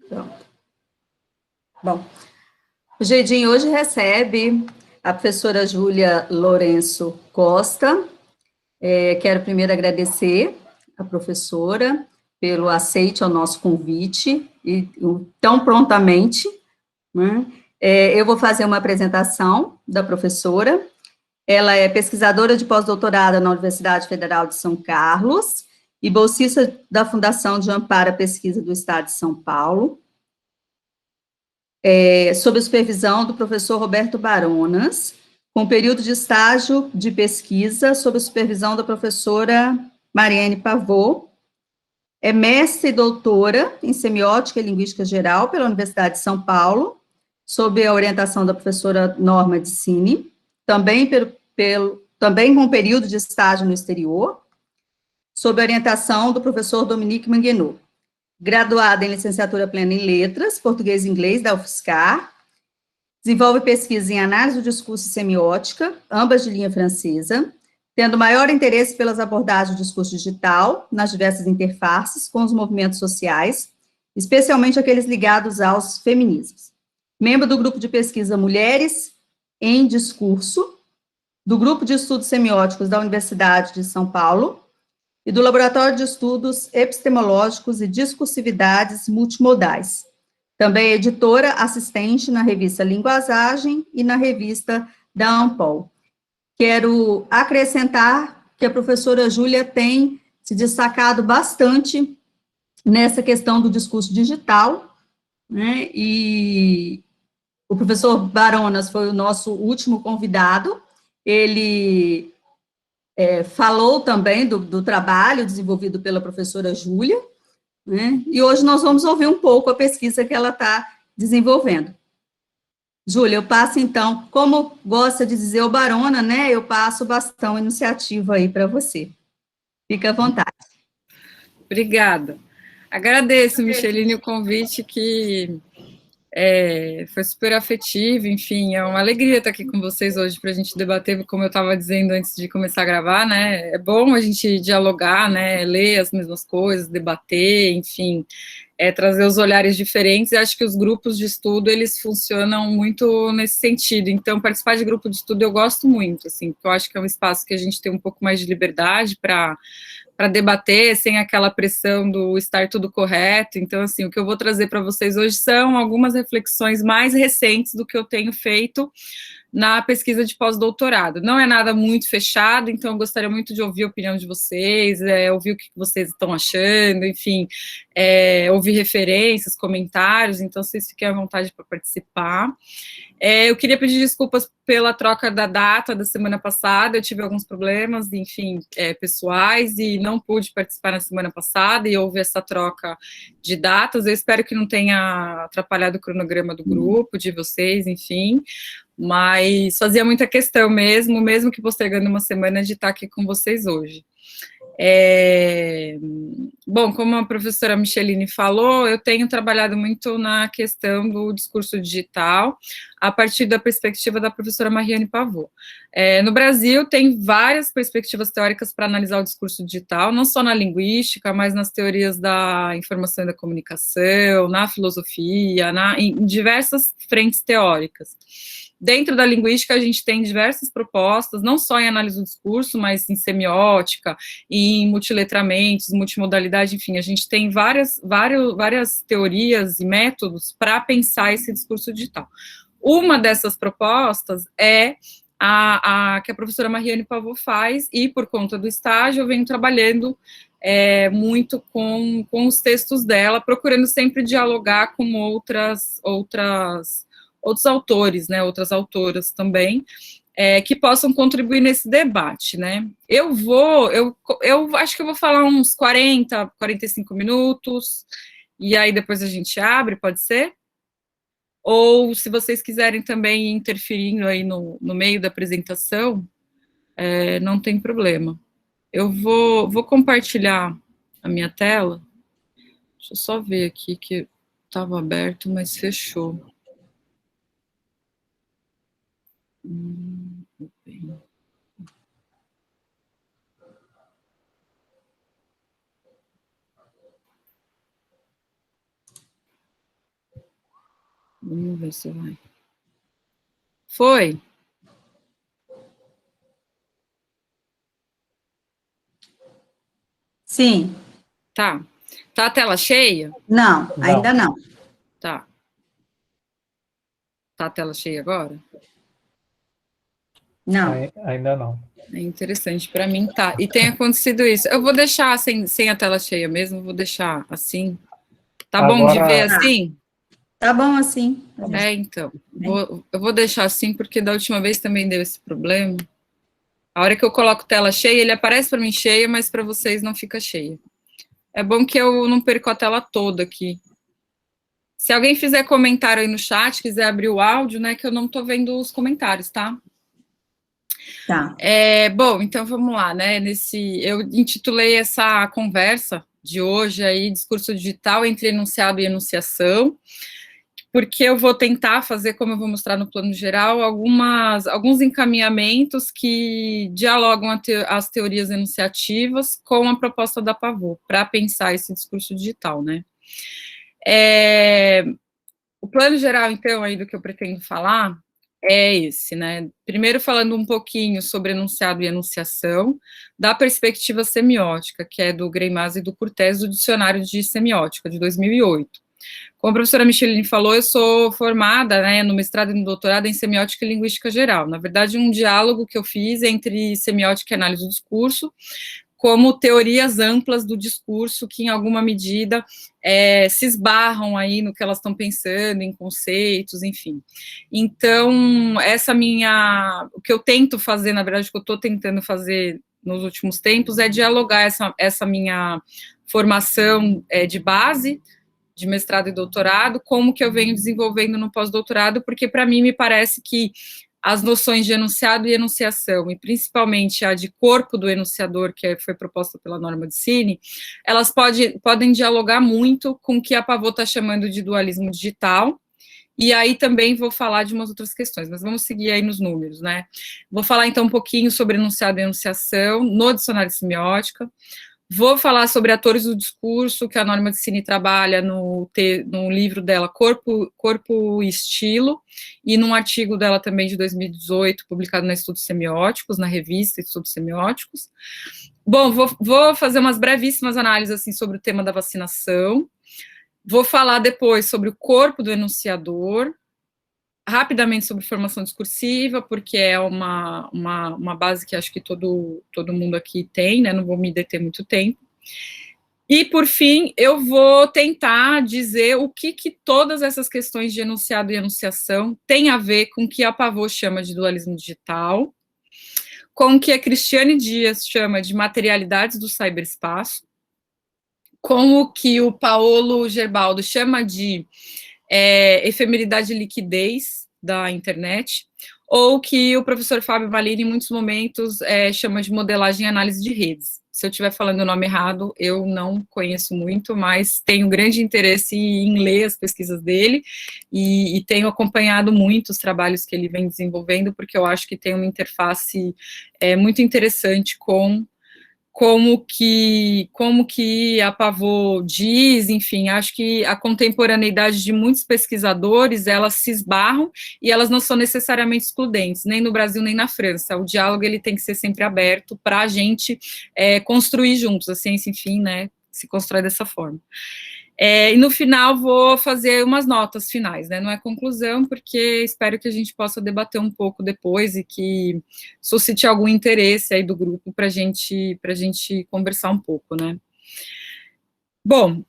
Pronto. Bom, o Gedin hoje recebe a professora Júlia Lourenço Costa. Quero primeiro agradecer a professora pelo aceite ao nosso convite e tão prontamente, né? Eu vou fazer uma apresentação da professora. Ela é pesquisadora de pós-doutorado na Universidade Federal de São Carlos e bolsista da Fundação de Amparo à Pesquisa do Estado de São Paulo, sob a supervisão do professor Roberto Baronas, com período de estágio de pesquisa sob a supervisão da professora Mariane Pavot. É mestre e doutora em Semiótica e Linguística Geral pela Universidade de São Paulo, sob a orientação da professora Norma Dicini, também com período de estágio no exterior, sob a orientação do professor Dominique Manguenot. Graduada em licenciatura plena em Letras, Português e Inglês, da UFSCar, desenvolve pesquisa em análise do discurso e semiótica, ambas de linha francesa, tendo maior interesse pelas abordagens do discurso digital, nas diversas interfaces com os movimentos sociais, especialmente aqueles ligados aos feminismos. Membro do grupo de pesquisa Mulheres em Discurso, do grupo de estudos semióticos da Universidade de São Paulo, e do Laboratório de Estudos Epistemológicos e Discursividades Multimodais. Também é editora assistente na revista Linguagem e na revista da Ampol. Quero acrescentar que a professora Júlia tem se destacado bastante nessa questão do discurso digital, né? E o professor Baronas foi o nosso último convidado. Ele falou também do trabalho desenvolvido pela professora Júlia, né? E hoje nós vamos ouvir um pouco a pesquisa que ela está desenvolvendo. Júlia, eu passo então, como gosta de dizer o Barona, né? Eu passo o bastão iniciativa aí para você. Fica à vontade. Obrigada. Agradeço, Micheline, o convite que foi super afetivo, enfim, é uma alegria estar aqui com vocês hoje para a gente debater, como eu estava dizendo antes de começar a gravar, né? É bom a gente dialogar, né? Ler as mesmas coisas, debater, enfim, trazer os olhares diferentes. E acho que os grupos de estudo eles funcionam muito nesse sentido. Então, participar de grupo de estudo eu gosto muito, assim, porque eu acho que é um espaço que a gente tem um pouco mais de liberdade para debater, sem aquela pressão do estar tudo correto. Então, assim, o que eu vou trazer para vocês hoje são algumas reflexões mais recentes do que eu tenho feito na pesquisa de pós-doutorado. Não é nada muito fechado, então eu gostaria muito de ouvir a opinião de vocês, ouvir o que vocês estão achando, enfim, ouvir referências, comentários, então vocês fiquem à vontade para participar. Eu queria pedir desculpas pela troca da data da semana passada, eu tive alguns problemas, enfim, pessoais, e não pude participar na semana passada, e houve essa troca de datas. Eu espero que não tenha atrapalhado o cronograma do grupo, de vocês, enfim, mas fazia muita questão mesmo que postergando uma semana, de estar aqui com vocês hoje. Bom, como a professora Micheline falou, eu tenho trabalhado muito na questão do discurso digital, a partir da perspectiva da professora Mariane Pavot. No Brasil, tem várias perspectivas teóricas para analisar o discurso digital, não só na linguística, mas nas teorias da informação e da comunicação, na filosofia, em diversas frentes teóricas. Dentro da linguística, a gente tem diversas propostas, não só em análise do discurso, mas em semiótica, em multiletramentos, multimodalidade, enfim, a gente tem várias teorias e métodos para pensar esse discurso digital. Uma dessas propostas é a que a professora Mariane Pavot faz, e por conta do estágio eu venho trabalhando muito com os textos dela, procurando sempre dialogar com outros autores, né, outras autoras também, que possam contribuir nesse debate, né. Eu acho que eu vou falar uns 40, 45 minutos, e aí depois a gente abre, pode ser? Ou, se vocês quiserem também ir interferindo aí no meio da apresentação, não tem problema. Eu vou compartilhar a minha tela. Deixa eu só ver aqui, que estava aberto, mas fechou. Bem. Vamos ver se vai. Foi? Sim. Tá. Tá a tela cheia? Não, ainda não. Tá. Tá a tela cheia agora? Não. Ainda não. É interessante, para mim tá. E tem acontecido isso. Eu vou deixar sem a tela cheia mesmo, vou deixar assim. Tá Agora, bom de ver assim? Tá bom assim. É, então. Eu vou deixar assim, porque da última vez também deu esse problema. A hora que eu coloco tela cheia, ele aparece para mim cheia, mas para vocês não fica cheia. É bom que eu não perco a tela toda aqui. Se alguém fizer comentário aí no chat, quiser abrir o áudio, né, que eu não tô vendo os comentários, tá? Tá. Bom, então vamos lá, né? Eu intitulei essa conversa de hoje aí, discurso digital entre enunciado e enunciação, porque eu vou tentar fazer, como eu vou mostrar no plano geral, alguns encaminhamentos que dialogam as teorias enunciativas com a proposta da Pavot, para pensar esse discurso digital, né? O plano geral, então, aí do que eu pretendo falar é esse, né? Primeiro falando um pouquinho sobre enunciado e enunciação, da perspectiva semiótica, que é do Greimas e do Curtès, do Dicionário de Semiótica, de 2008. Como a professora Micheline falou, eu sou formada, né, no mestrado e no doutorado em Semiótica e Linguística Geral. Na verdade, um diálogo que eu fiz entre semiótica e análise do discurso, como teorias amplas do discurso que, em alguma medida, se esbarram aí no que elas estão pensando, em conceitos, enfim. Então, o que eu tento fazer, na verdade, o que eu estou tentando fazer nos últimos tempos é dialogar essa minha formação de base, de mestrado e doutorado, como que eu venho desenvolvendo no pós-doutorado, porque para mim me parece que as noções de enunciado e enunciação, e principalmente a de corpo do enunciador, que foi proposta pela Norma Dicini, elas podem dialogar muito com o que a Pavot está chamando de dualismo digital, e aí também vou falar de umas outras questões, mas vamos seguir aí nos números, né? Vou falar então um pouquinho sobre enunciado e enunciação no dicionário de semiótica. Vou falar sobre atores do discurso, que a Norma Dicini trabalha no livro dela Corpo e Estilo, e num artigo dela também de 2018, publicado na Estudos Semióticos, na revista Estudos Semióticos. Bom, vou fazer umas brevíssimas análises assim, sobre o tema da vacinação. Vou falar depois sobre o corpo do enunciador, rapidamente sobre formação discursiva, porque é uma base que acho que todo mundo aqui tem, né? Não vou me deter muito tempo. E, por fim, eu vou tentar dizer o que todas essas questões de enunciado e enunciação têm a ver com o que a Pavot chama de dualismo digital, com o que a Cristiane Dias chama de materialidades do cyberespaço, com o que o Paolo Gerbaldo chama de efemeridade e liquidez da internet, ou que o professor Fábio Valini, em muitos momentos, chama de modelagem e análise de redes. Se eu estiver falando o nome errado, eu não conheço muito, mas tenho grande interesse em ler as pesquisas dele e tenho acompanhado muito os trabalhos que ele vem desenvolvendo, porque eu acho que tem uma interface muito interessante com como que a Pavot diz, enfim, acho que a contemporaneidade de muitos pesquisadores, elas se esbarram e elas não são necessariamente excludentes, nem no Brasil, nem na França. O diálogo, ele tem que ser sempre aberto para a gente construir juntos, a ciência, enfim, né, se constrói dessa forma. E no final vou fazer umas notas finais, né? Não é conclusão, porque espero que a gente possa debater um pouco depois e que suscite algum interesse aí do grupo para a gente conversar um pouco, né? Bom,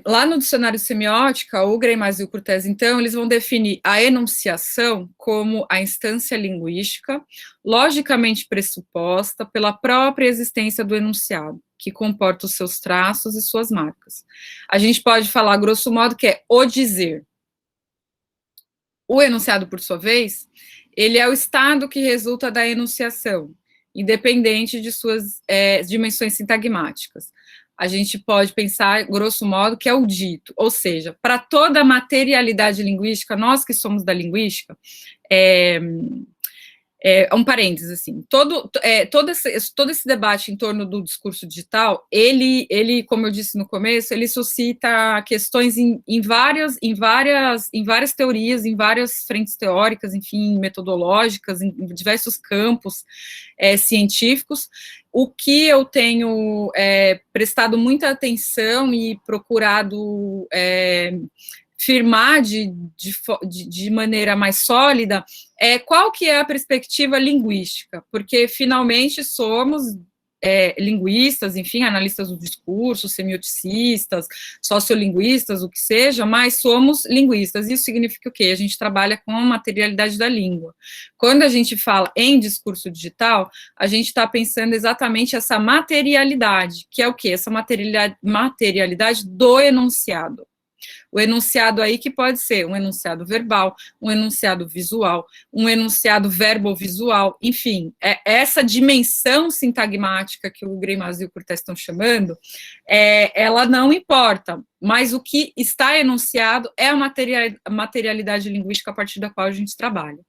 lá no dicionário de semiótica, o Greimas e o Curtès, então, eles vão definir a enunciação como a instância linguística logicamente pressuposta pela própria existência do enunciado, que comporta os seus traços e suas marcas. A gente pode falar, grosso modo, que é o dizer. O enunciado, por sua vez, ele é o estado que resulta da enunciação, independente de suas dimensões sintagmáticas. A gente pode pensar, grosso modo, que é o dito, ou seja, para toda a materialidade linguística, nós que somos da linguística, Um parênteses, assim, todo esse debate em torno do discurso digital, ele, como eu disse no começo, ele suscita questões em várias teorias, em várias frentes teóricas, enfim, metodológicas, em diversos campos científicos. O que eu tenho prestado muita atenção e procurado firmar de maneira mais sólida qual que é a perspectiva linguística, porque finalmente somos linguistas, enfim, analistas do discurso, semioticistas, sociolinguistas, o que seja, mas somos linguistas. Isso significa o quê? A gente trabalha com a materialidade da língua. Quando a gente fala em discurso digital, a gente está pensando exatamente essa materialidade, que é o quê? Essa materialidade do enunciado. O enunciado aí que pode ser um enunciado verbal, um enunciado visual, um enunciado verbo-visual, enfim, essa dimensão sintagmática que o Greimas e o Curtès estão chamando, ela não importa, mas o que está enunciado é a materialidade linguística a partir da qual a gente trabalha.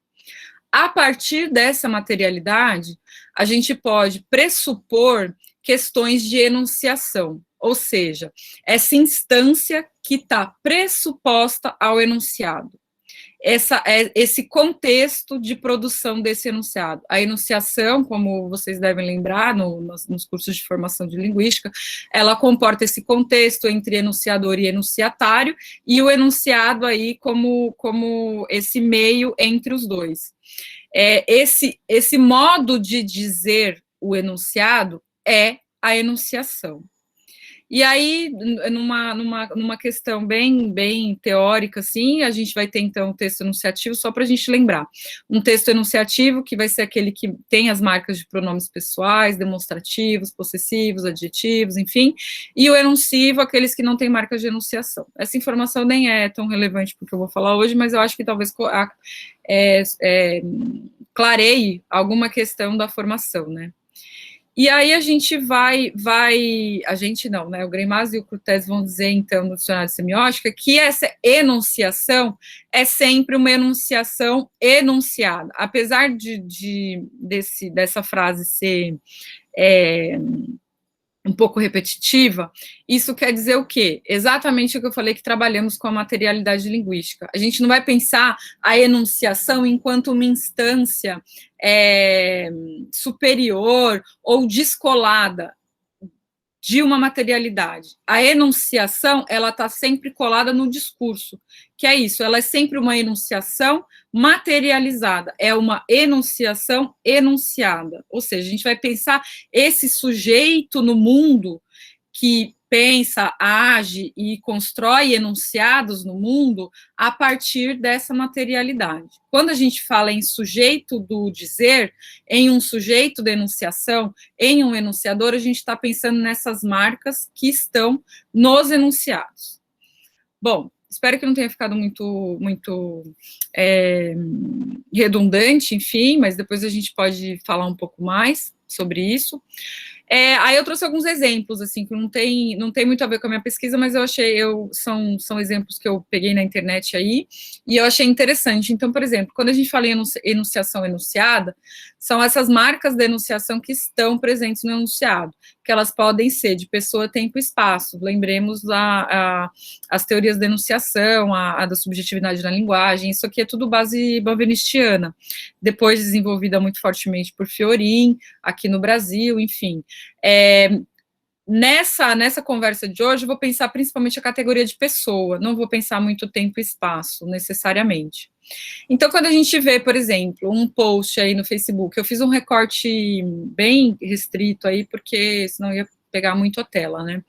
A partir dessa materialidade, a gente pode pressupor questões de enunciação, ou seja, essa instância que está pressuposta ao enunciado, esse contexto de produção desse enunciado. A enunciação, como vocês devem lembrar, nos cursos de formação de linguística, ela comporta esse contexto entre enunciador e enunciatário, e o enunciado aí como esse meio entre os dois. Esse modo de dizer o enunciado é a enunciação. E aí, numa questão bem teórica, assim, a gente vai ter, então, um texto enunciativo, só para a gente lembrar. Um texto enunciativo, que vai ser aquele que tem as marcas de pronomes pessoais, demonstrativos, possessivos, adjetivos, enfim, e o enuncivo, aqueles que não têm marcas de enunciação. Essa informação nem é tão relevante para o que eu vou falar hoje, mas eu acho que talvez clareie alguma questão da formação, né? E aí a gente a gente não, né, o Greimas e o Curtès vão dizer, então, no dicionário de semiótica, que essa enunciação é sempre uma enunciação enunciada. Apesar dessa frase ser um pouco repetitiva, isso quer dizer o quê? Exatamente o que eu falei, que trabalhamos com a materialidade linguística. A gente não vai pensar a enunciação enquanto uma instância superior ou descolada de uma materialidade. A enunciação, ela está sempre colada no discurso, que é isso, ela é sempre uma enunciação materializada, é uma enunciação enunciada, ou seja, a gente vai pensar esse sujeito no mundo que pensa, age e constrói enunciados no mundo a partir dessa materialidade. Quando a gente fala em sujeito do dizer, em um sujeito da enunciação, em um enunciador, a gente está pensando nessas marcas que estão nos enunciados. Bom, espero que não tenha ficado muito redundante, enfim, mas depois a gente pode falar um pouco mais sobre isso. Aí eu trouxe alguns exemplos, assim, que não tem muito a ver com a minha pesquisa, mas eu achei, são exemplos que eu peguei na internet aí, e eu achei interessante. Então, por exemplo, quando a gente fala em enunciação enunciada, são essas marcas da enunciação que estão presentes no enunciado, que elas podem ser de pessoa, tempo e espaço. Lembremos as teorias da enunciação, a da subjetividade na linguagem, isso aqui é tudo base benvenistiana, depois desenvolvida muito fortemente por Fiorin, aqui no Brasil, enfim. Nessa conversa de hoje, eu vou pensar principalmente a categoria de pessoa, não vou pensar muito tempo e espaço, necessariamente. Então, quando a gente vê, por exemplo, um post aí no Facebook, eu fiz um recorte bem restrito aí, porque senão ia pegar muito a tela, né?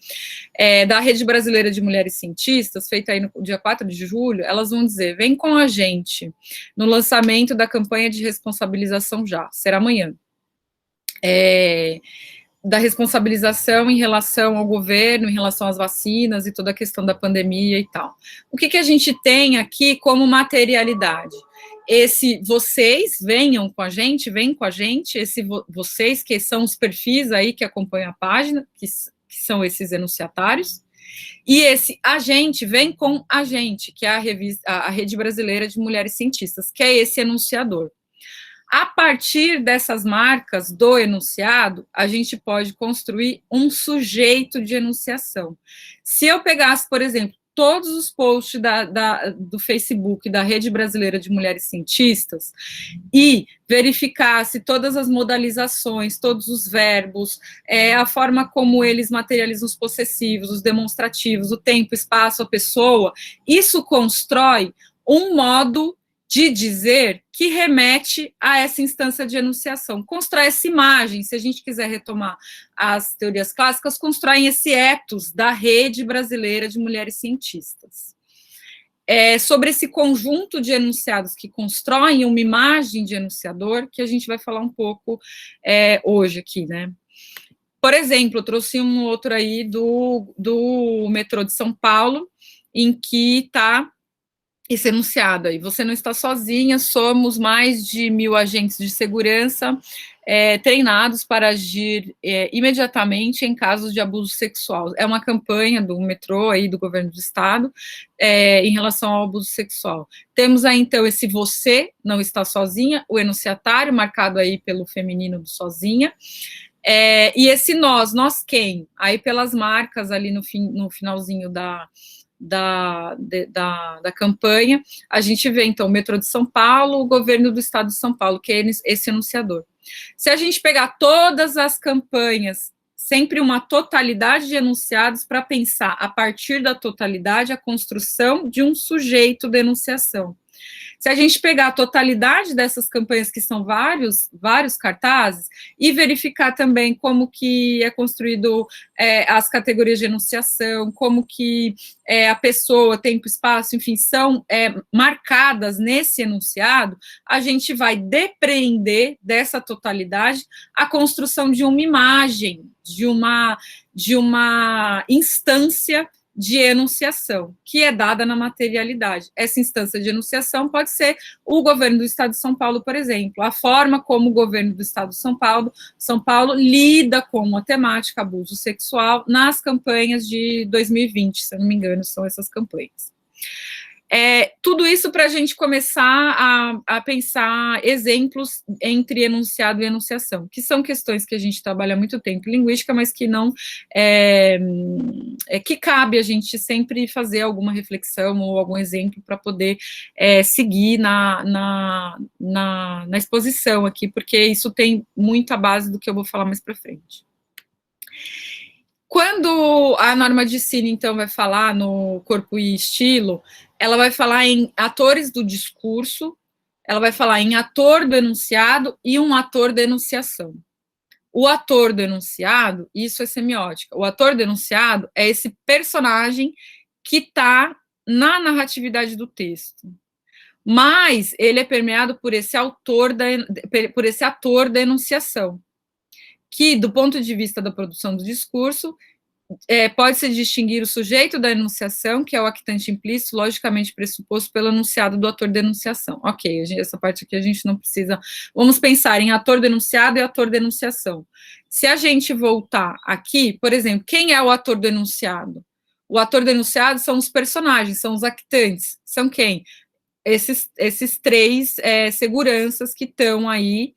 Da Rede Brasileira de Mulheres Cientistas, feita aí no dia 4 de julho, elas vão dizer, vem com a gente no lançamento da campanha de responsabilização já, será amanhã. Da responsabilização em relação ao governo, em relação às vacinas e toda a questão da pandemia e tal. O que a gente tem aqui como materialidade? Vocês venham com a gente, vem com a gente, vocês que são os perfis aí que acompanham a página, que são esses enunciatários, e esse agente vem com a gente, que é a Rede Brasileira de Mulheres Cientistas, que é esse enunciador. A partir dessas marcas do enunciado, a gente pode construir um sujeito de enunciação. Se eu pegasse, por exemplo, todos os posts do Facebook, da Rede Brasileira de Mulheres Cientistas, e verificasse todas as modalizações, todos os verbos, a forma como eles materializam os possessivos, os demonstrativos, o tempo, o espaço, a pessoa, isso constrói um modo de dizer que remete a essa instância de enunciação. Constrói essa imagem, se a gente quiser retomar as teorias clássicas, constroem esse ethos da Rede Brasileira de Mulheres Cientistas. Sobre esse conjunto de enunciados que constroem uma imagem de enunciador, que a gente vai falar um pouco hoje aqui, né? Por exemplo, eu trouxe um outro aí do metrô de São Paulo, em que está esse enunciado aí: você não está sozinha, somos mais de 1.000 agentes de segurança treinados para agir imediatamente em casos de abuso sexual. É uma campanha do metrô aí, do governo do estado, em relação ao abuso sexual. Temos aí, então, esse você não está sozinha, o enunciatário, marcado aí pelo feminino do sozinha, e esse nós quem? Aí pelas marcas ali no finalzinho da campanha, a gente vê, então, o metrô de São Paulo, o governo do estado de São Paulo, que é esse enunciador. Se a gente pegar todas as campanhas, sempre uma totalidade de enunciados para pensar, a partir da totalidade, a construção de um sujeito de enunciação. Se a gente pegar a totalidade dessas campanhas, que são vários cartazes, e verificar também como que é construído as categorias de enunciação, como que a pessoa, tempo, espaço, enfim, são marcadas nesse enunciado, a gente vai depreender dessa totalidade a construção de uma imagem, de uma instância de enunciação, que é dada na materialidade. Essa instância de enunciação pode ser o governo do estado de São Paulo, por exemplo, a forma como o governo do estado de São Paulo lida com a temática abuso sexual nas campanhas de 2020, se eu não me engano, são essas campanhas. Tudo isso para a gente começar a pensar exemplos entre enunciado e enunciação, que são questões que a gente trabalha há muito tempo em linguística, mas que não que cabe a gente sempre fazer alguma reflexão ou algum exemplo para poder seguir na exposição aqui, porque isso tem muita base do que eu vou falar mais para frente. Quando a Norma Dicini, então, vai falar no Corpo e Estilo, ela vai falar em atores do discurso, ela vai falar em ator do enunciado e um ator da enunciação. O ator do enunciado, isso é semiótica, o ator do enunciado é esse personagem que está na narratividade do texto, mas ele é permeado por esse ator da enunciação, que, do ponto de vista da produção do discurso, pode-se distinguir o sujeito da enunciação, que é o actante implícito, logicamente pressuposto pelo enunciado do ator da enunciação. Ok, essa parte aqui a gente não precisa... Vamos pensar em ator da enunciado e ator da enunciação. Se a gente voltar aqui, por exemplo, quem é o ator do enunciado? O ator do enunciado são os personagens, são os actantes. São quem? Esses três seguranças que estão aí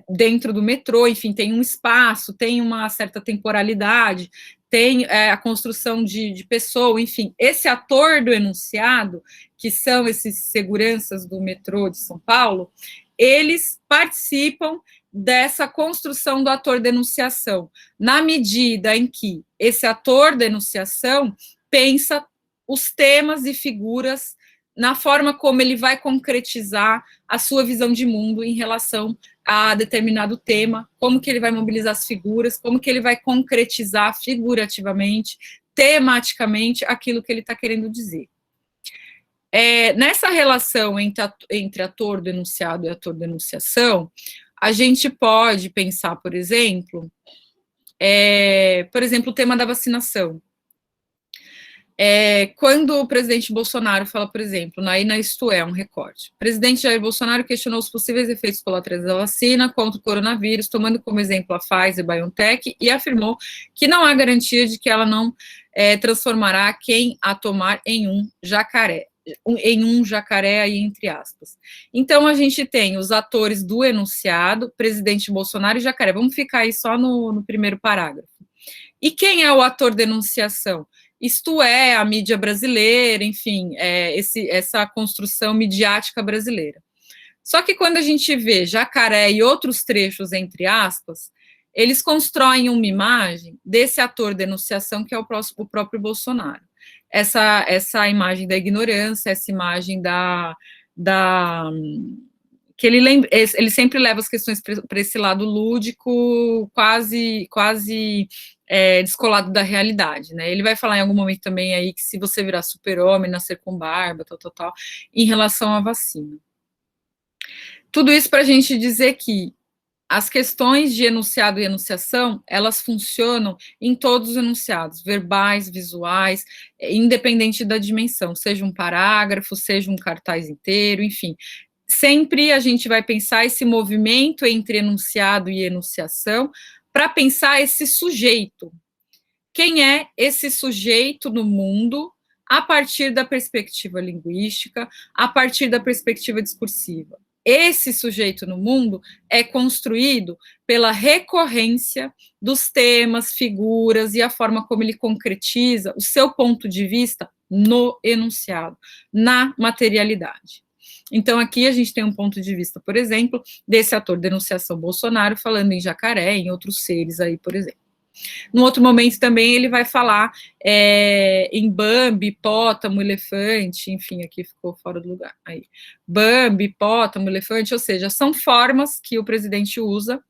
dentro do metrô, enfim, tem um espaço, tem uma certa temporalidade, tem a construção de pessoa, enfim, esse ator do enunciado, que são esses seguranças do metrô de São Paulo, eles participam dessa construção do ator da enunciação, na medida em que esse ator da enunciação pensa os temas e figuras na forma como ele vai concretizar a sua visão de mundo em relação a determinado tema, como que ele vai mobilizar as figuras, como que ele vai concretizar figurativamente, tematicamente, aquilo que ele está querendo dizer. Nessa relação entre ator do enunciado e ator da enunciação, a gente pode pensar, por exemplo, o tema da vacinação. Quando o presidente Bolsonaro fala, por exemplo, na Isto É, um recorte, o presidente Jair Bolsonaro questionou os possíveis efeitos colaterais da vacina contra o coronavírus, tomando como exemplo a Pfizer, BioNTech, e afirmou que não há garantia de que ela não transformará quem a tomar em um jacaré. em um jacaré aí, entre aspas. Então, a gente tem os atores do enunciado, presidente Bolsonaro e jacaré. Vamos ficar aí só no primeiro parágrafo. E quem é o ator da enunciação? Isto é, a mídia brasileira, enfim, essa construção midiática brasileira. Só que quando a gente vê jacaré e outros trechos, entre aspas, eles constroem uma imagem desse ator de enunciação que é o próprio Bolsonaro. Essa imagem da ignorância, essa imagem que ele sempre leva as questões para esse lado lúdico, quase descolado da realidade, né? Ele vai falar em algum momento também aí que se você virar super-homem, nascer com barba, tal, em relação à vacina. Tudo isso para a gente dizer que as questões de enunciado e enunciação, elas funcionam em todos os enunciados, verbais, visuais, independente da dimensão, seja um parágrafo, seja um cartaz inteiro, enfim. Sempre a gente vai pensar esse movimento entre enunciado e enunciação para pensar esse sujeito. Quem é esse sujeito no mundo a partir da perspectiva linguística, a partir da perspectiva discursiva? Esse sujeito no mundo é construído pela recorrência dos temas, figuras e a forma como ele concretiza o seu ponto de vista no enunciado, na materialidade. Então, aqui a gente tem um ponto de vista, por exemplo, desse ator de enunciação Bolsonaro falando em jacaré, em outros seres aí, por exemplo. Num outro momento também ele vai falar em Bambi, hipopótamo, elefante, enfim, aqui ficou fora do lugar. Aí. Bambi, hipopótamo, elefante, ou seja, são formas que o presidente usa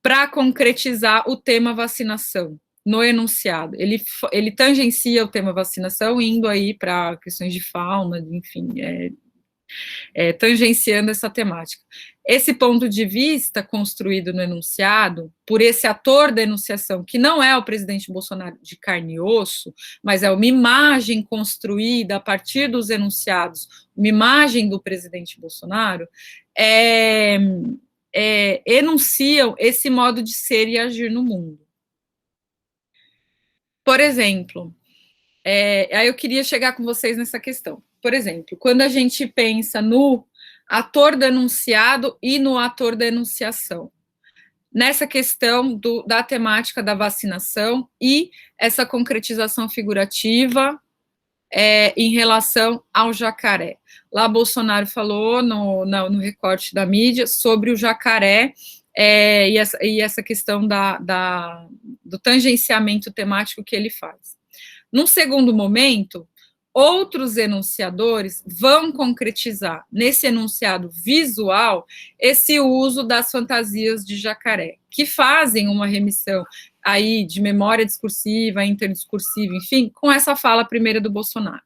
para concretizar o tema vacinação no enunciado. Ele tangencia o tema vacinação indo aí para questões de fauna, enfim, tangenciando essa temática. Esse ponto de vista construído no enunciado, por esse ator da enunciação, que não é o presidente Bolsonaro de carne e osso, mas é uma imagem construída a partir dos enunciados, uma imagem do presidente Bolsonaro, enunciam esse modo de ser e agir no mundo. Por exemplo, aí eu queria chegar com vocês nessa questão. Por exemplo, quando a gente pensa no ator do enunciado e no ator da enunciação, nessa questão da temática da vacinação e essa concretização figurativa em relação ao jacaré. Lá Bolsonaro falou no recorte da mídia sobre o jacaré e essa questão do tangenciamento temático que ele faz. Num segundo momento, outros enunciadores vão concretizar nesse enunciado visual esse uso das fantasias de jacaré, que fazem uma remissão aí de memória discursiva, interdiscursiva, enfim, com essa fala primeira do Bolsonaro.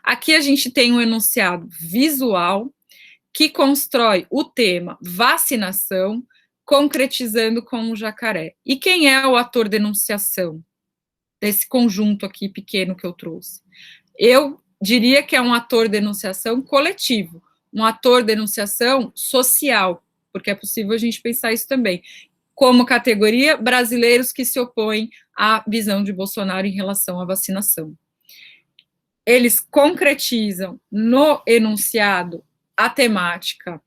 Aqui a gente tem um enunciado visual que constrói o tema vacinação, concretizando com o jacaré. E quem é o ator de enunciação desse conjunto aqui pequeno que eu trouxe? Eu diria que é um ator de enunciação coletivo, um ator de enunciação social, porque é possível a gente pensar isso também, como categoria brasileiros que se opõem à visão de Bolsonaro em relação à vacinação. Eles concretizam no enunciado a temática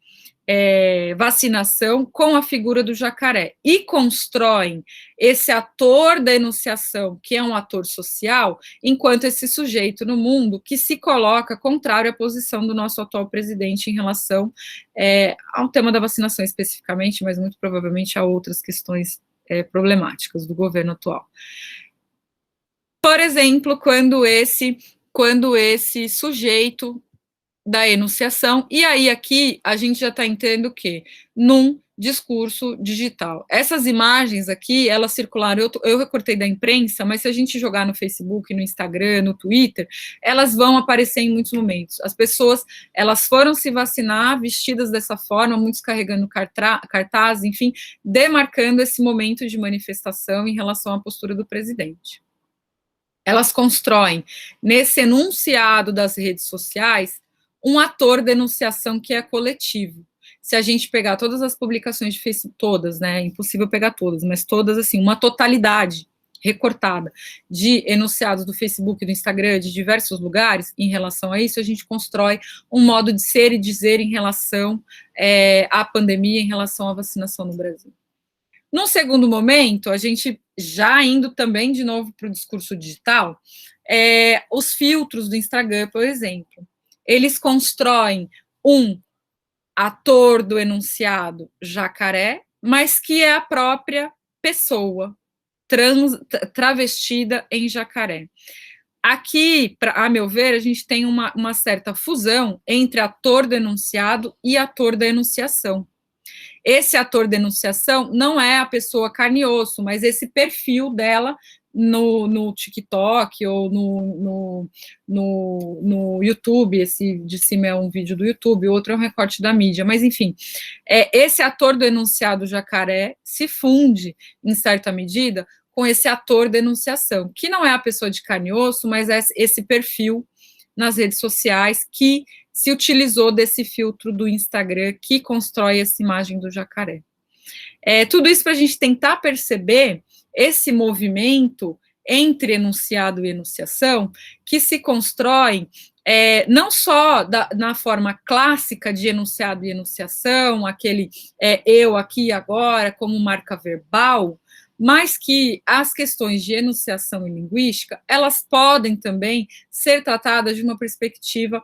vacinação com a figura do jacaré e constroem esse ator da enunciação, que é um ator social, enquanto esse sujeito no mundo que se coloca contrário à posição do nosso atual presidente em relação ao tema da vacinação especificamente, mas muito provavelmente a outras questões problemáticas do governo atual. Por exemplo, quando esse sujeito da enunciação, e aí aqui a gente já está entendendo o quê? Num discurso digital. Essas imagens aqui, elas circularam, eu recortei da imprensa, mas se a gente jogar no Facebook, no Instagram, no Twitter, elas vão aparecer em muitos momentos. As pessoas, elas foram se vacinar vestidas dessa forma, muitos carregando cartaz, enfim, demarcando esse momento de manifestação em relação à postura do presidente. Elas constroem, nesse enunciado das redes sociais, um ator de enunciação que é coletivo. Se a gente pegar todas as publicações de Facebook, todas, né, é impossível pegar todas, mas todas, assim, uma totalidade recortada de enunciados do Facebook, do Instagram, de diversos lugares, em relação a isso, a gente constrói um modo de ser e dizer em relação à pandemia, em relação à vacinação no Brasil. Num segundo momento, a gente já indo também de novo para o discurso digital, os filtros do Instagram, por exemplo, eles constroem um ator do enunciado jacaré, mas que é a própria pessoa travestida em jacaré. Aqui, a meu ver, a gente tem uma certa fusão entre ator do enunciado e ator da enunciação. Esse ator de enunciação não é a pessoa carne e osso, mas esse perfil dela no TikTok ou no YouTube. Esse de cima é um vídeo do YouTube, o outro é um recorte da mídia, mas enfim, esse ator do enunciado jacaré se funde, em certa medida, com esse ator de enunciação, que não é a pessoa de carne e osso, mas é esse perfil nas redes sociais que se utilizou desse filtro do Instagram que constrói essa imagem do jacaré. Tudo isso para a gente tentar perceber esse movimento entre enunciado e enunciação que se constrói não só na forma clássica de enunciado e enunciação, aquele eu aqui e agora, como marca verbal, mas que as questões de enunciação e linguística, elas podem também ser tratadas de uma perspectiva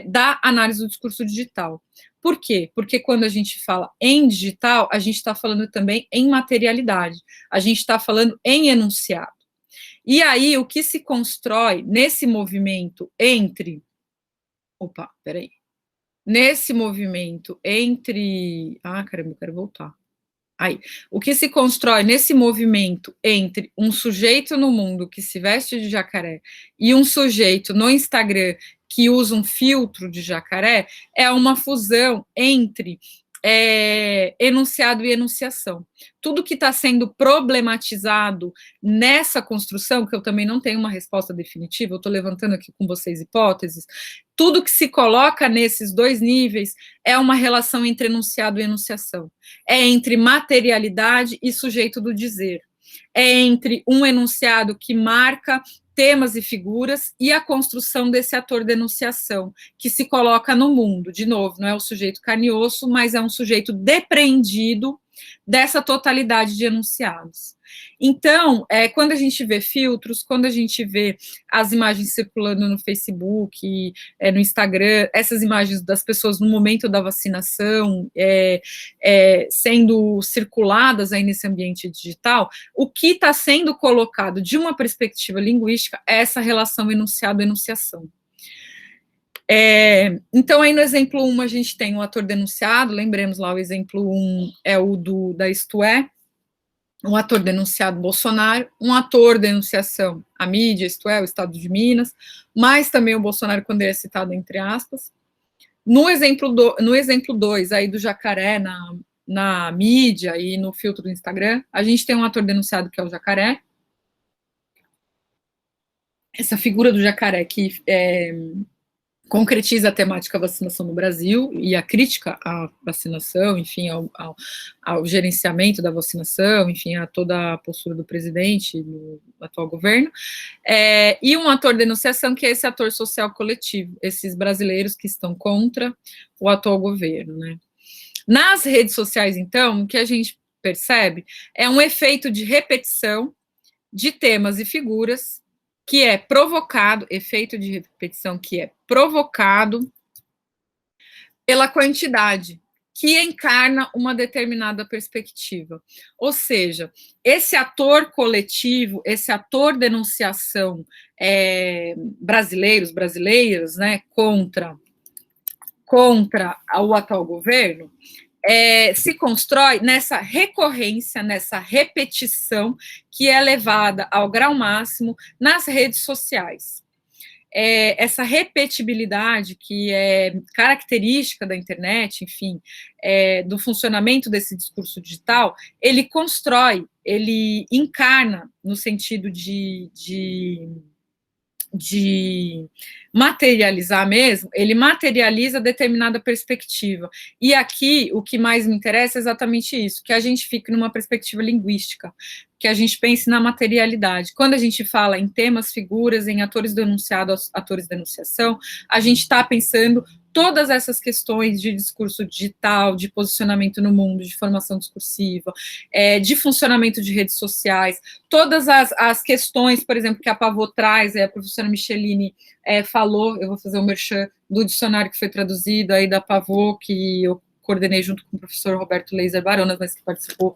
da análise do discurso digital. Por quê? Porque quando a gente fala em digital, a gente está falando também em materialidade, a gente está falando em enunciado. E aí, o que se constrói nesse movimento entre... Opa, peraí. Nesse movimento entre... Ah, caramba, eu quero voltar. Aí, o que se constrói nesse movimento entre um sujeito no mundo que se veste de jacaré e um sujeito no Instagram que usa um filtro de jacaré é uma fusão entre enunciado e enunciação. Tudo que está sendo problematizado nessa construção, que eu também não tenho uma resposta definitiva, eu estou levantando aqui com vocês hipóteses, tudo que se coloca nesses dois níveis é uma relação entre enunciado e enunciação. É entre materialidade e sujeito do dizer. É entre um enunciado que marca temas e figuras e a construção desse ator de enunciação, que se coloca no mundo. De novo, não é o sujeito carne e osso, mas é um sujeito depreendido dessa totalidade de enunciados. Então, quando a gente vê filtros, quando a gente vê as imagens circulando no Facebook, no Instagram, essas imagens das pessoas no momento da vacinação, sendo circuladas aí nesse ambiente digital, o que está sendo colocado de uma perspectiva linguística é essa relação enunciado-enunciação. Então, aí no exemplo 1, a gente tem o ator denunciado, lembremos lá, o exemplo 1 é o da Isto É, um ator denunciado Bolsonaro, um ator denunciação a mídia, isto é, o Estado de Minas, mas também o Bolsonaro quando ele é citado entre aspas. No exemplo 2 aí do jacaré na mídia e no filtro do Instagram, a gente tem um ator denunciado que é o jacaré. Essa figura do jacaré que concretiza a temática vacinação no Brasil e a crítica à vacinação, enfim, ao gerenciamento da vacinação, enfim, a toda a postura do presidente e do atual governo, e um ator de denunciação que é esse ator social coletivo, esses brasileiros que estão contra o atual governo, né? Nas redes sociais, então, o que a gente percebe é um efeito de repetição de temas e figuras que é provocado, efeito de repetição que é provocado pela quantidade, que encarna uma determinada perspectiva. Ou seja, esse ator coletivo, esse ator de enunciação brasileiras, né, contra o atual governo, se constrói nessa recorrência, nessa repetição que é levada ao grau máximo nas redes sociais. Essa repetibilidade que é característica da internet, enfim, do funcionamento desse discurso digital, ele constrói, ele encarna no sentido de de materializar mesmo, ele materializa determinada perspectiva. E aqui, o que mais me interessa é exatamente isso, que a gente fique numa perspectiva linguística, que a gente pense na materialidade. Quando a gente fala em temas, figuras, em atores do enunciado, atores da enunciação, a gente está pensando todas essas questões de discurso digital, de posicionamento no mundo, de formação discursiva, de funcionamento de redes sociais, todas as questões, por exemplo, que a Pavot traz, a professora Michelini falou, eu vou fazer o merchan do dicionário que foi traduzido aí da Pavot, que eu coordenei junto com o professor Roberto Leiser Baronas, mas que participou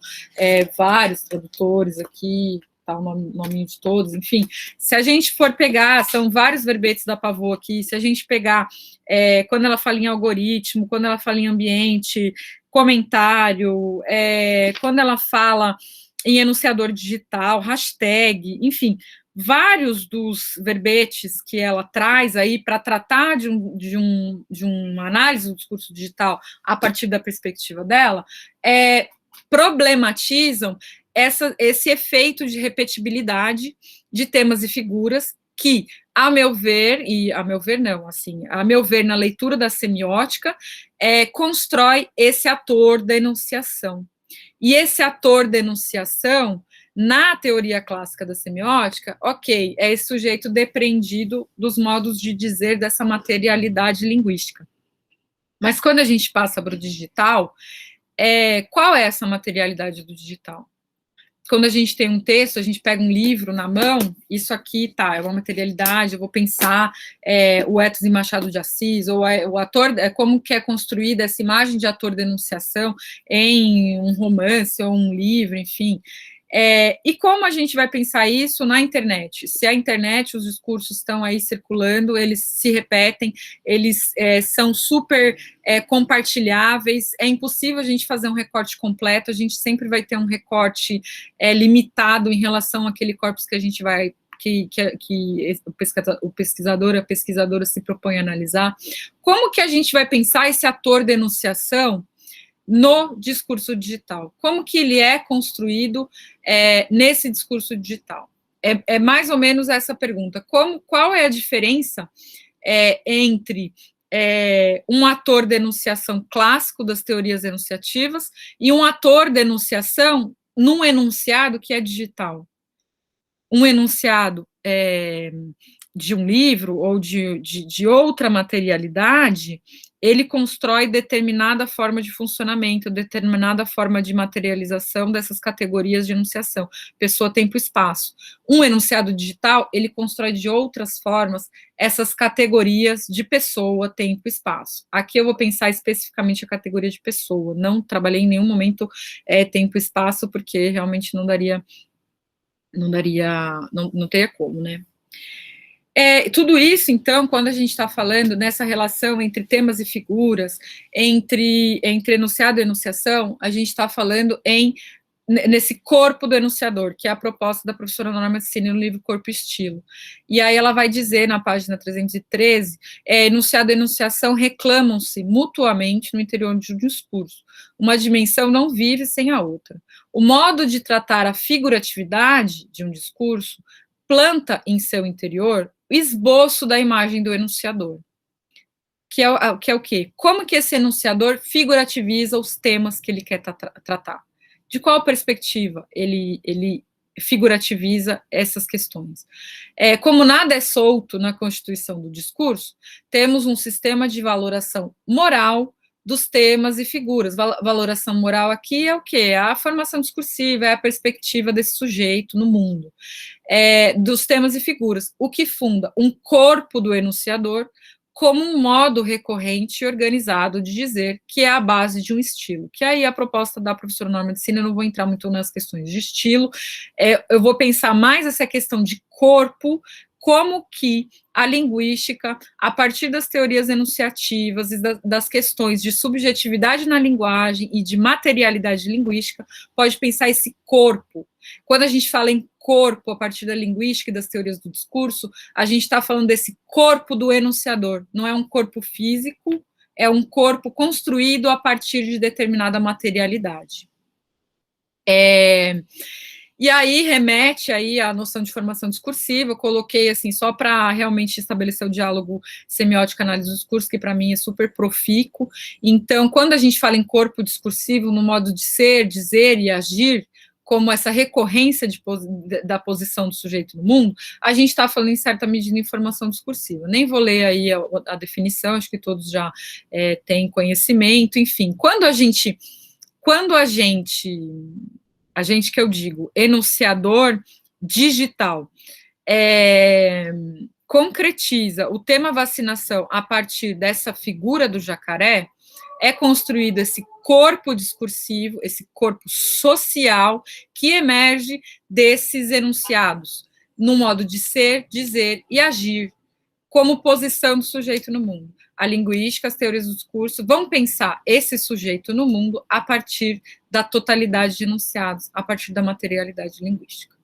vários tradutores aqui, tá, o nominho de todos, enfim. Se a gente for pegar, são vários verbetes da Pavot aqui, se a gente pegar quando ela fala em algoritmo, quando ela fala em ambiente, comentário, quando ela fala em enunciador digital, hashtag, enfim, vários dos verbetes que ela traz aí para tratar de uma análise do discurso digital a partir da perspectiva dela, problematizam esse efeito de repetibilidade de temas e figuras que, a meu ver, e a meu ver não, assim, a meu ver, na leitura da semiótica, constrói esse ator da enunciação. E esse ator da enunciação, na teoria clássica da semiótica, ok, é esse sujeito depreendido dos modos de dizer dessa materialidade linguística. Mas quando a gente passa para o digital, qual é essa materialidade do digital? Quando a gente tem um texto, a gente pega um livro na mão, isso aqui, tá, é uma materialidade, eu vou pensar o ethos em Machado de Assis, ou o ator, como que é construída essa imagem de ator de enunciação em um romance ou um livro, enfim. E como a gente vai pensar isso na internet? Se a internet, os discursos estão aí circulando, eles se repetem, eles são super compartilháveis, é impossível a gente fazer um recorte completo, a gente sempre vai ter um recorte limitado em relação àquele corpus que a gente vai que o pesquisador, a pesquisadora se propõe a analisar. Como que a gente vai pensar esse ator de enunciação no discurso digital? Como que ele é construído nesse discurso digital? É mais ou menos essa pergunta. Qual é a diferença entre um ator de enunciação clássico das teorias enunciativas e um ator de enunciação num enunciado que é digital? Um enunciado de um livro ou de outra materialidade, ele constrói determinada forma de funcionamento, determinada forma de materialização dessas categorias de enunciação, pessoa, tempo, espaço. Um enunciado digital, ele constrói de outras formas essas categorias de pessoa, tempo, espaço. Aqui eu vou pensar especificamente a categoria de pessoa, não trabalhei em nenhum momento tempo e espaço, porque realmente não teria como, né? Tudo isso, então, quando a gente está falando nessa relação entre temas e figuras, entre enunciado e enunciação, a gente está falando nesse corpo do enunciador, que é a proposta da professora Norma Cini no livro Corpo e Estilo. E aí ela vai dizer, na página 313, enunciado e enunciação reclamam-se mutuamente no interior de um discurso. Uma dimensão não vive sem a outra. O modo de tratar a figuratividade de um discurso planta em seu interior o esboço da imagem do enunciador. Que é o quê? Como que esse enunciador figurativiza os temas que ele quer tratar? De qual perspectiva ele figurativiza essas questões? Como nada é solto na constituição do discurso, temos um sistema de valoração moral dos temas e figuras. Valoração moral aqui é o quê? É a formação discursiva, é a perspectiva desse sujeito no mundo. Dos temas e figuras, o que funda um corpo do enunciador como um modo recorrente e organizado de dizer, que é a base de um estilo. Que aí a proposta da professora Norma de Cini, eu não vou entrar muito nas questões de estilo, eu vou pensar mais essa questão de corpo, como que a linguística, a partir das teorias enunciativas e das questões de subjetividade na linguagem e de materialidade linguística, pode pensar esse corpo. Quando a gente fala em corpo, a partir da linguística e das teorias do discurso, a gente está falando desse corpo do enunciador. Não é um corpo físico, é um corpo construído a partir de determinada materialidade. E aí remete aí à noção de formação discursiva, eu coloquei assim, só para realmente estabelecer o diálogo semiótico análise do discurso, que para mim é super profícuo. Então, quando a gente fala em corpo discursivo, no modo de ser, dizer e agir, como essa recorrência da posição do sujeito no mundo, a gente está falando em certa medida em formação discursiva. Nem vou ler aí a definição, acho que todos já têm conhecimento, enfim. Quando a gente que eu digo, enunciador digital, concretiza o tema vacinação a partir dessa figura do jacaré, é construído esse corpo discursivo, esse corpo social que emerge desses enunciados, no modo de ser, dizer e agir, como posição do sujeito no mundo. A linguística, as teorias do discurso vão pensar esse sujeito no mundo a partir da totalidade de enunciados, a partir da materialidade linguística.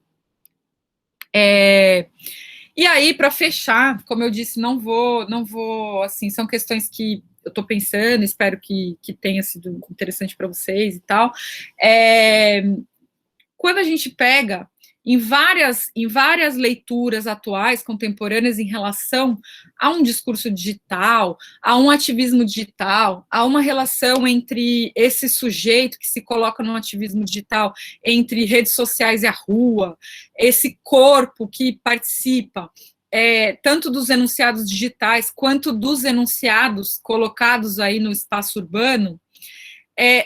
E aí, para fechar, como eu disse, não vou, assim, são questões que eu estou pensando, espero que tenha sido interessante para vocês e tal. Quando a gente pega em várias leituras atuais, contemporâneas, em relação a um discurso digital, a um ativismo digital, a uma relação entre esse sujeito que se coloca no ativismo digital, entre redes sociais e a rua, esse corpo que participa tanto dos enunciados digitais quanto dos enunciados colocados aí no espaço urbano,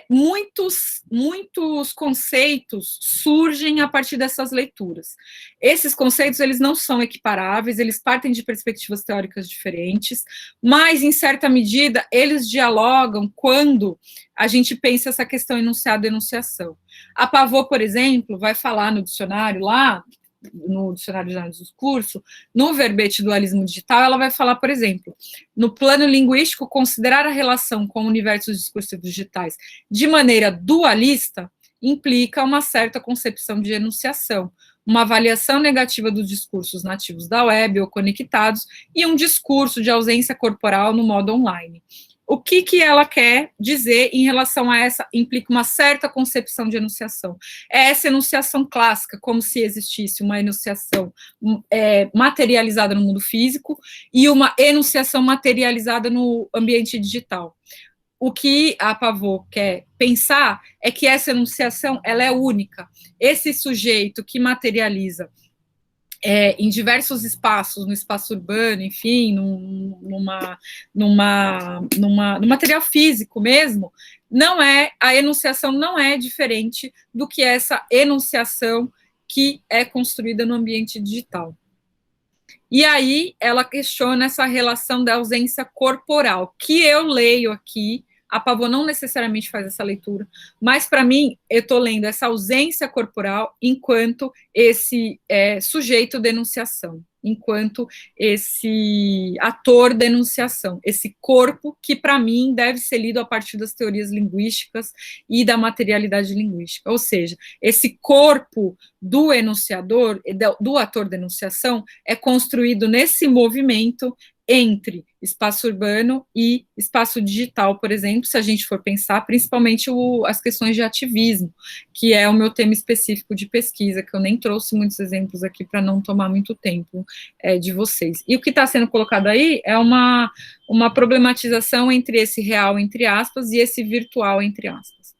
muitos conceitos surgem a partir dessas leituras. Esses conceitos, eles não são equiparáveis, eles partem de perspectivas teóricas diferentes, mas, em certa medida, eles dialogam quando a gente pensa essa questão enunciado e enunciação. A Pavot, por exemplo, vai falar no dicionário lá, no dicionário de análise do discurso, no verbete dualismo digital, ela vai falar, por exemplo, no plano linguístico, considerar a relação com universos discursivos digitais de maneira dualista implica uma certa concepção de enunciação, uma avaliação negativa dos discursos nativos da web ou conectados e um discurso de ausência corporal no modo online. O que ela quer dizer em relação a essa, implica uma certa concepção de enunciação. É essa enunciação clássica, como se existisse uma enunciação materializada no mundo físico e uma enunciação materializada no ambiente digital. O que a Pavot quer pensar é que essa enunciação ela é única. Esse sujeito que materializa em diversos espaços, no espaço urbano, enfim, no material físico mesmo, a enunciação não é diferente do que essa enunciação que é construída no ambiente digital. E aí ela questiona essa relação da ausência corporal, que eu leio aqui. A Pavot não necessariamente faz essa leitura, mas, para mim, eu estou lendo essa ausência corporal enquanto esse sujeito de enunciação, enquanto esse ator de enunciação, esse corpo que, para mim, deve ser lido a partir das teorias linguísticas e da materialidade linguística. Ou seja, esse corpo do enunciador, do ator de enunciação, é construído nesse movimento entre espaço urbano e espaço digital, por exemplo, se a gente for pensar, principalmente as questões de ativismo, que é o meu tema específico de pesquisa, que eu nem trouxe muitos exemplos aqui para não tomar muito tempo de vocês. E o que está sendo colocado aí é uma problematização entre esse real, entre aspas, e esse virtual, entre aspas.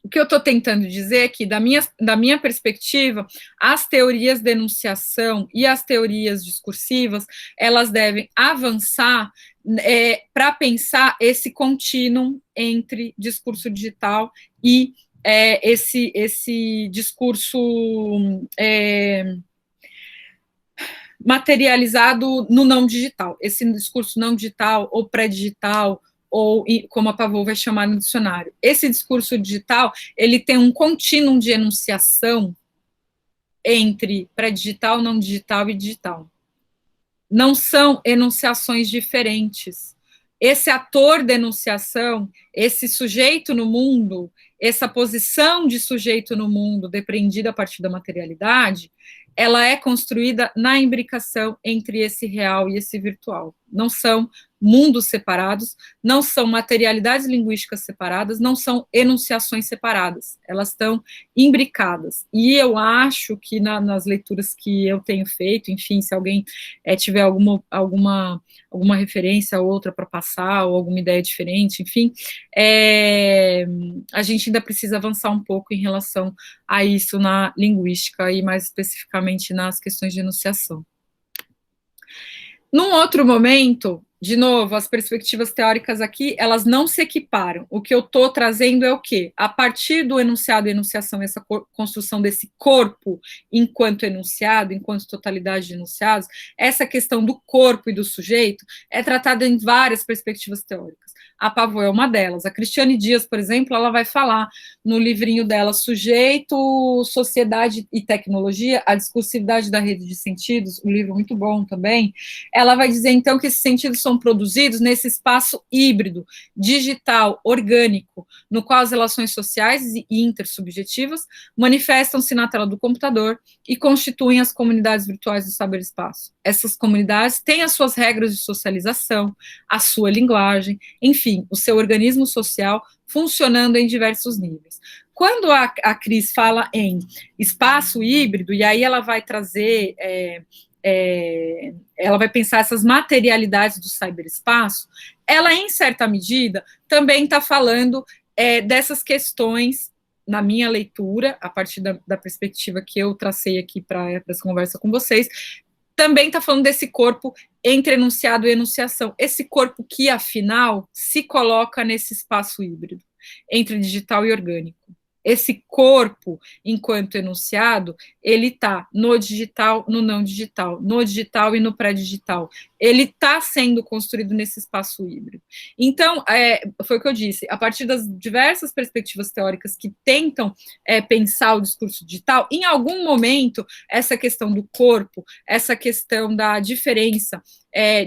O que eu estou tentando dizer é que, da minha perspectiva, as teorias de enunciação e as teorias discursivas, elas devem avançar para pensar esse contínuo entre discurso digital e esse discurso materializado no não digital, esse discurso não digital ou pré-digital, ou como a Pavot vai chamar no dicionário. Esse discurso digital, ele tem um contínuo de enunciação entre pré-digital, não digital e digital. Não são enunciações diferentes. Esse ator de enunciação, esse sujeito no mundo, essa posição de sujeito no mundo, depreendida a partir da materialidade, ela é construída na imbricação entre esse real e esse virtual. Não são mundos separados, não são materialidades linguísticas separadas, não são enunciações separadas, elas estão imbricadas. E eu acho que nas leituras que eu tenho feito, enfim, se alguém tiver alguma referência ou outra para passar, ou alguma ideia diferente, enfim, a gente ainda precisa avançar um pouco em relação a isso na linguística e mais especificamente nas questões de enunciação. Num outro momento, de novo, as perspectivas teóricas aqui, elas não se equiparam. O que eu estou trazendo é o quê? A partir do enunciado e enunciação, essa construção desse corpo enquanto enunciado, enquanto totalidade de enunciados, essa questão do corpo e do sujeito é tratada em várias perspectivas teóricas. A Pavot é uma delas. A Cristiane Dias, por exemplo, ela vai falar no livrinho dela, Sujeito, Sociedade e Tecnologia, a discursividade da rede de sentidos, um livro muito bom também. Ela vai dizer, então, que esses sentidos são produzidos nesse espaço híbrido, digital, orgânico, no qual as relações sociais e intersubjetivas manifestam-se na tela do computador e constituem as comunidades virtuais do cyberespaço. Essas comunidades têm as suas regras de socialização, a sua linguagem, enfim, o seu organismo social funcionando em diversos níveis. Quando a Cris fala em espaço híbrido, e aí ela vai trazer... ela vai pensar essas materialidades do cyberespaço, ela, em certa medida, também está falando dessas questões, na minha leitura, a partir da perspectiva que eu tracei aqui para essa conversa com vocês, também está falando desse corpo entre enunciado e enunciação, esse corpo que, afinal, se coloca nesse espaço híbrido, entre digital e orgânico. Esse corpo, enquanto enunciado, ele está no digital, no não digital, no digital e no pré-digital. Ele está sendo construído nesse espaço híbrido. Então, foi o que eu disse, a partir das diversas perspectivas teóricas que tentam pensar o discurso digital, em algum momento, essa questão do corpo, essa questão da diferença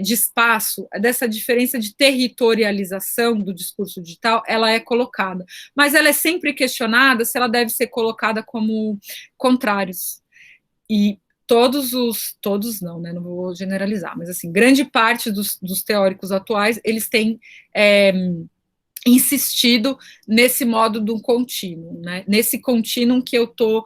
de espaço, dessa diferença de territorialização do discurso digital, ela é colocada. Mas ela é sempre questionada se ela deve ser colocada como contrários. E todos não, né, não vou generalizar, mas assim, grande parte dos teóricos atuais, eles têm insistido nesse modo do contínuo, né, nesse contínuo que eu estou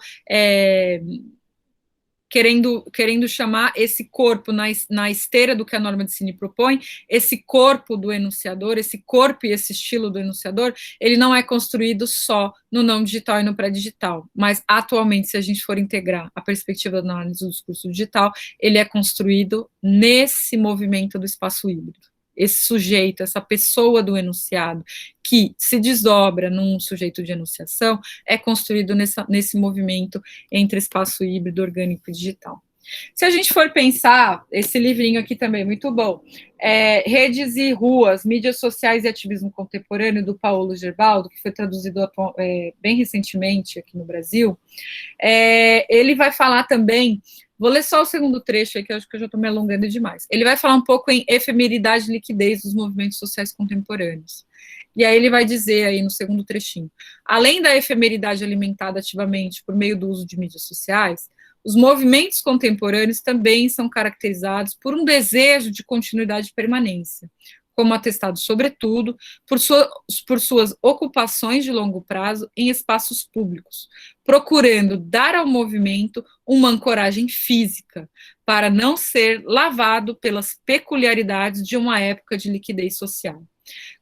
querendo chamar esse corpo na esteira do que a norma de Cine propõe, esse corpo do enunciador, esse corpo e esse estilo do enunciador, ele não é construído só no não digital e no pré-digital, mas atualmente, se a gente for integrar a perspectiva da análise do discurso digital, ele é construído nesse movimento do espaço híbrido. Esse sujeito, essa pessoa do enunciado, que se desdobra num sujeito de enunciação, é construído nesse movimento entre espaço híbrido, orgânico e digital. Se a gente for pensar, esse livrinho aqui também, muito bom, Redes e Ruas, Mídias Sociais e Ativismo Contemporâneo, do Paulo Gerbaldo, que foi traduzido bem recentemente aqui no Brasil, ele vai falar também. Vou ler só o segundo trecho aí, que eu acho que eu já estou me alongando demais. Ele vai falar um pouco em efemeridade e liquidez dos movimentos sociais contemporâneos. E aí ele vai dizer aí no segundo trechinho, além da efemeridade alimentada ativamente por meio do uso de mídias sociais, os movimentos contemporâneos também são caracterizados por um desejo de continuidade e permanência, como atestado, sobretudo, por suas ocupações de longo prazo em espaços públicos, procurando dar ao movimento uma ancoragem física, para não ser lavado pelas peculiaridades de uma época de liquidez social.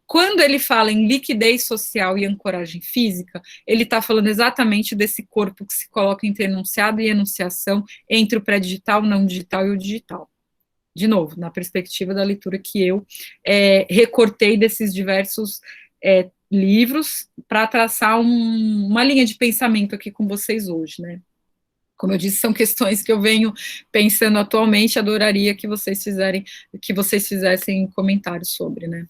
Quando ele fala em liquidez social e ancoragem física, ele está falando exatamente desse corpo que se coloca entre enunciado e enunciação, entre o pré-digital, o não digital e o digital. De novo, na perspectiva da leitura que eu recortei desses diversos livros para traçar uma linha de pensamento aqui com vocês hoje, né? Como eu disse, são questões que eu venho pensando atualmente, adoraria que vocês fizessem comentários sobre, né?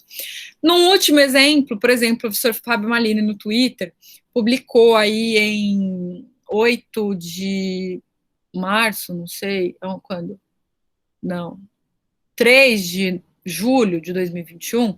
Num último exemplo, por exemplo, o professor Fábio Malini, no Twitter, publicou aí em 8 de março, não sei, quando? Não, 3 de julho de 2021,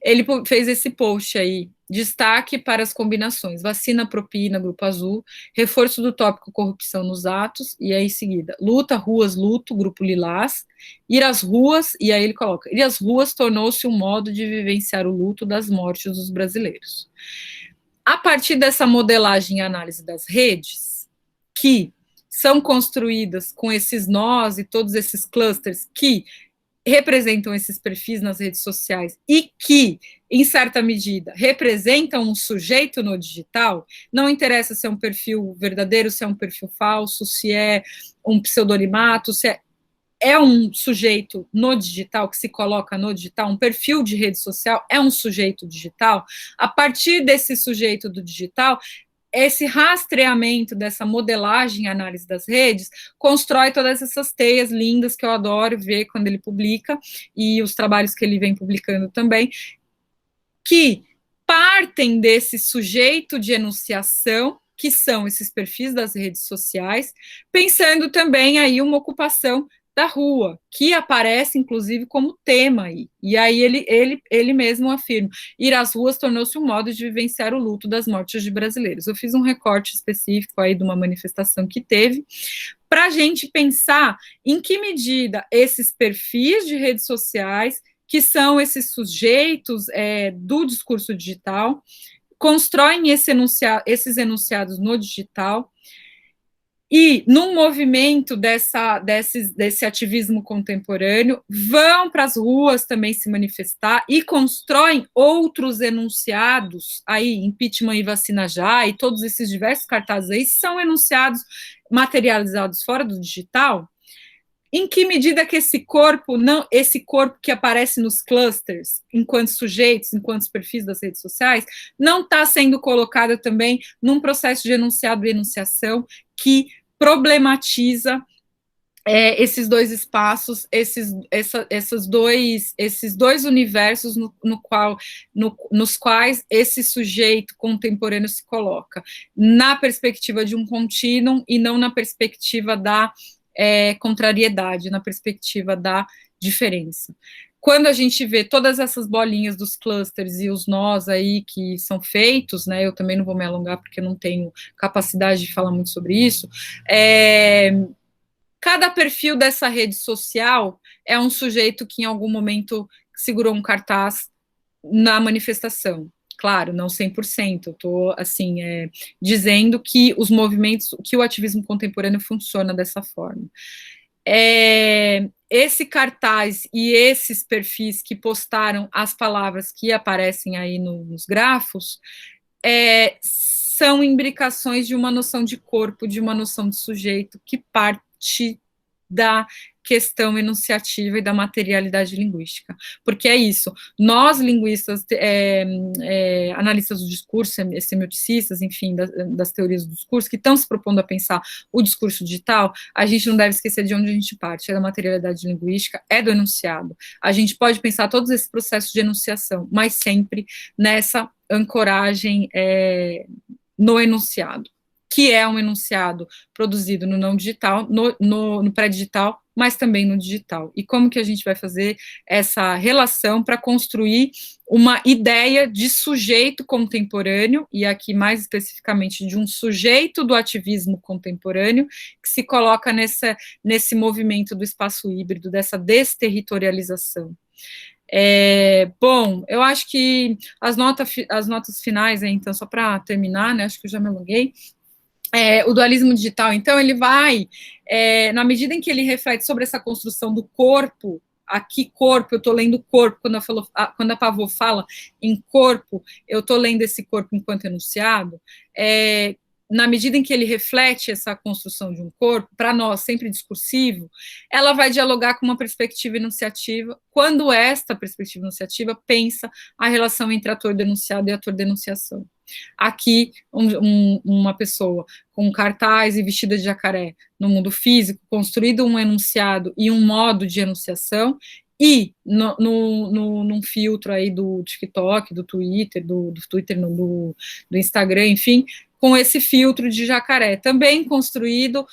ele fez esse post aí, destaque para as combinações vacina, propina, grupo azul, reforço do tópico corrupção nos atos, e aí em seguida, luta, ruas, luto, grupo lilás, ir às ruas, e aí ele coloca, ir às ruas tornou-se um modo de vivenciar o luto das mortes dos brasileiros. A partir dessa modelagem e análise das redes, que são construídas com esses nós e todos esses clusters que representam esses perfis nas redes sociais e que, em certa medida, representam um sujeito no digital, não interessa se é um perfil verdadeiro, se é um perfil falso, se é um pseudonimato, se é um sujeito no digital, que se coloca no digital, um perfil de rede social é um sujeito digital. A partir desse sujeito do digital, esse rastreamento dessa modelagem e análise das redes constrói todas essas teias lindas que eu adoro ver quando ele publica, e os trabalhos que ele vem publicando também, que partem desse sujeito de enunciação, que são esses perfis das redes sociais, pensando também aí uma ocupação da rua, que aparece, inclusive, como tema aí. E aí ele mesmo afirma, ir às ruas tornou-se um modo de vivenciar o luto das mortes de brasileiros. Eu fiz um recorte específico aí de uma manifestação que teve, para a gente pensar em que medida esses perfis de redes sociais, que são esses sujeitos do discurso digital, constroem esses enunciados no digital, e, num movimento desse ativismo contemporâneo, vão para as ruas também se manifestar e constroem outros enunciados, aí, impeachment e vacina já, e todos esses diversos cartazes aí, são enunciados materializados fora do digital. Em que medida que esse corpo que aparece nos clusters, enquanto sujeitos, enquanto perfis das redes sociais, não está sendo colocado também num processo de enunciado e enunciação que problematiza esses dois espaços, esses dois universos nos quais esse sujeito contemporâneo se coloca, na perspectiva de um contínuo e não na perspectiva da contrariedade, na perspectiva da diferença. Quando a gente vê todas essas bolinhas dos clusters e os nós aí que são feitos, né, eu também não vou me alongar porque eu não tenho capacidade de falar muito sobre isso, cada perfil dessa rede social é um sujeito que em algum momento segurou um cartaz na manifestação. Claro, não 100%, eu estou, assim, dizendo que os movimentos, que o ativismo contemporâneo funciona dessa forma. Esse cartaz e esses perfis que postaram as palavras que aparecem aí nos grafos são imbricações de uma noção de corpo, de uma noção de sujeito que parte da questão enunciativa e da materialidade linguística, porque é isso, nós linguistas, analistas do discurso, semioticistas, enfim, das teorias do discurso, que estão se propondo a pensar o discurso digital, a gente não deve esquecer de onde a gente parte, é da materialidade linguística, é do enunciado, a gente pode pensar todos esses processos de enunciação, mas sempre nessa ancoragem no enunciado, que é um enunciado produzido no não digital, no pré-digital, mas também no digital. E como que a gente vai fazer essa relação para construir uma ideia de sujeito contemporâneo, e aqui mais especificamente de um sujeito do ativismo contemporâneo, que se coloca nesse movimento do espaço híbrido, dessa desterritorialização. Bom, eu acho que as notas finais, então, só para terminar, né, acho que eu já me alonguei. O dualismo digital, então, ele vai, na medida em que ele reflete sobre essa construção do corpo, aqui corpo, eu estou lendo corpo, quando a Pavot fala em corpo, eu estou lendo esse corpo enquanto enunciado, na medida em que ele reflete essa construção de um corpo, para nós, sempre discursivo, ela vai dialogar com uma perspectiva enunciativa, quando esta perspectiva enunciativa pensa a relação entre ator denunciado e ator denunciação. Aqui, uma pessoa com cartaz e vestida de jacaré no mundo físico, construído um enunciado e um modo de enunciação, e num filtro aí do TikTok, do Twitter, do Instagram, enfim, com esse filtro de jacaré, também construído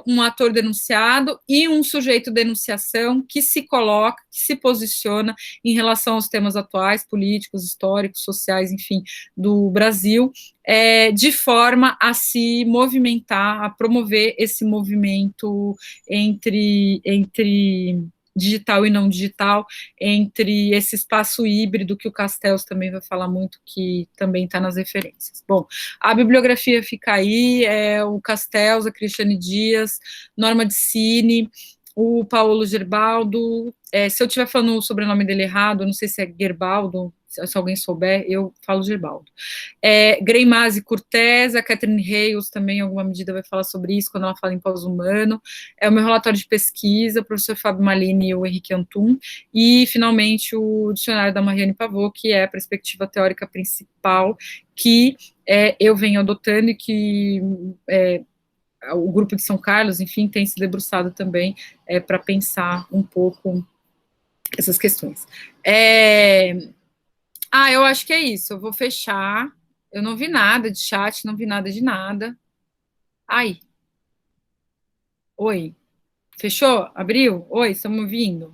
um ator denunciado e um sujeito denunciação que se coloca, que se posiciona em relação aos temas atuais, políticos, históricos, sociais, enfim, do Brasil, de forma a se movimentar, a promover esse movimento entre digital e não digital, entre esse espaço híbrido que o Castells também vai falar muito, que também está nas referências. Bom, a bibliografia fica aí, o Castells, a Cristiane Dias, Norma de Cine, o Paulo Gerbaldo, se eu estiver falando o sobrenome dele errado, eu não sei se é Gerbaldo, se alguém souber, eu falo Gerbaldo. Greimasi Cortez, a Catherine Hales também, em alguma medida, vai falar sobre isso, quando ela fala em pós-humano. O meu relatório de pesquisa, o professor Fábio Malini e o Henrique Antum. E, finalmente, o dicionário da Mariane Pavot, que é a perspectiva teórica principal que eu venho adotando e que o grupo de São Carlos, enfim, tem se debruçado também para pensar um pouco essas questões. Eu acho que é isso. Eu vou fechar. Eu não vi nada de chat, não vi nada de nada. Ai. Oi. Fechou? Abriu? Oi, estamos ouvindo?